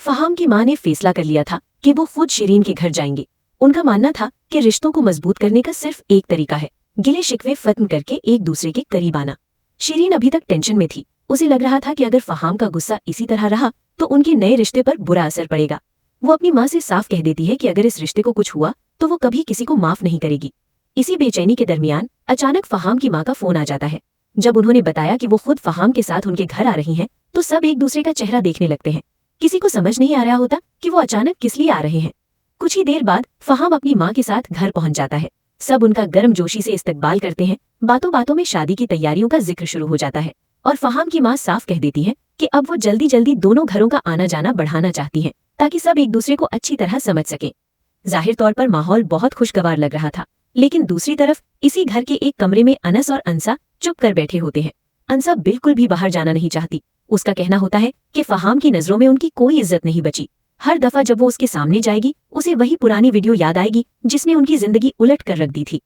फहाम की माँ ने फैसला कर लिया था कि वो खुद शिरीन के घर जाएंगे। उनका मानना था कि रिश्तों को मजबूत करने का सिर्फ एक तरीका है, गिले शिकवे खत्म करके एक दूसरे के करीब आना। शिरीन अभी तक टेंशन में थी। उसे लग रहा था कि अगर फहाम का गुस्सा इसी तरह रहा तो उनके नए रिश्ते पर बुरा असर पड़ेगा। वो अपनी माँ से साफ कह देती है कि अगर इस रिश्ते को कुछ हुआ तो वो कभी किसी को माफ नहीं करेगी। इसी बेचैनी के दरमियान अचानक फहाम की माँ का फोन आ जाता है। जब उन्होंने बताया कि वो खुद फहाम के साथ उनके घर आ रही हैं, तो सब एक दूसरे का चेहरा देखने लगते हैं। किसी को समझ नहीं आ रहा होता कि वो अचानक किस लिए आ रहे हैं। कुछ ही देर बाद फहाम अपनी माँ के साथ घर पहुंच जाता है। सब उनका गर्मजोशी से इस्तकबाल करते हैं। बातों बातों में शादी की तैयारियों का जिक्र शुरू हो जाता है और फहाम की माँ साफ कह देती है कि अब वो जल्दी जल्दी दोनों घरों का आना जाना बढ़ाना चाहती हैं, ताकि सब एक दूसरे को अच्छी तरह समझ सकें। जाहिर तौर पर माहौल बहुत खुशगवार लग रहा था, लेकिन दूसरी तरफ इसी घर के एक कमरे में अनस और अंसा चुप कर बैठे होते हैं। अंसा बिल्कुल भी बाहर जाना नहीं चाहती। उसका कहना होता है कि फहाम की नजरों में उनकी कोई इज्जत नहीं बची। हर दफा जब वो उसके सामने जाएगी, उसे वही पुरानी वीडियो याद आएगी जिसने उनकी जिंदगी उलट कर रख दी थी।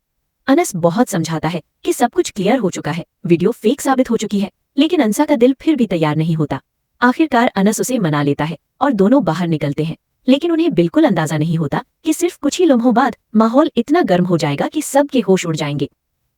अनस बहुत समझाता है कि सब कुछ क्लियर हो चुका है, वीडियो फेक साबित हो चुकी है, लेकिन अंसा का दिल फिर भी तैयार नहीं होता। आखिरकार अनस उसे मना लेता है और दोनों बाहर निकलते हैं, लेकिन उन्हें बिल्कुल अंदाजा नहीं होता कि सिर्फ कुछ ही लम्हों बाद माहौल इतना गर्म हो जाएगा कि सबके होश उड़ जाएंगे।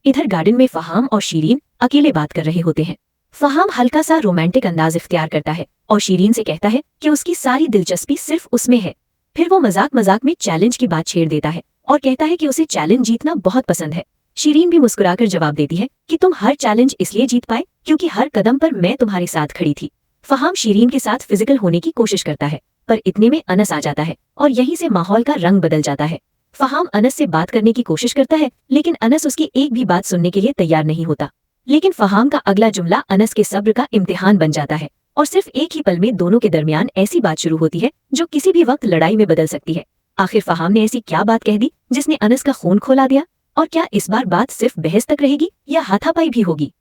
इधर गार्डन में फहाम और शिरीन अकेले बात कर रहे होते हैं। फहाम हल्का सा रोमांटिक अंदाज इख्तियार करता है और शिरीन से कहता है कि उसकी सारी दिलचस्पी सिर्फ उसमें है। फिर वो मजाक मजाक में चैलेंज की बात छेड़ देता है और कहता है कि उसे चैलेंज जीतना बहुत पसंद है। शिरीन भी मुस्कुराकर जवाब देती है कि तुम हर चैलेंज इसलिए जीत पाए क्योंकि हर कदम पर मैं तुम्हारे साथ खड़ी थी। फहाम शिरीन के साथ फिजिकल होने की कोशिश करता है, पर इतने में अनस आ जाता है और यहीं से माहौल का रंग बदल जाता है। फहाम अनस से बात करने की कोशिश करता है, लेकिन अनस उसकी एक भी बात सुनने के लिए तैयार नहीं होता। लेकिन फहाम का अगला जुमला अनस के सब्र का इम्तिहान बन जाता है और सिर्फ एक ही पल में दोनों के दरमियान ऐसी बात शुरू होती है जो किसी भी वक्त लड़ाई में बदल सकती है। आखिर फहाम ने ऐसी क्या बात कह दी जिसने अनस का खून खोला दिया? और क्या इस बार बात सिर्फ बहस तक रहेगी या हाथापाई भी होगी?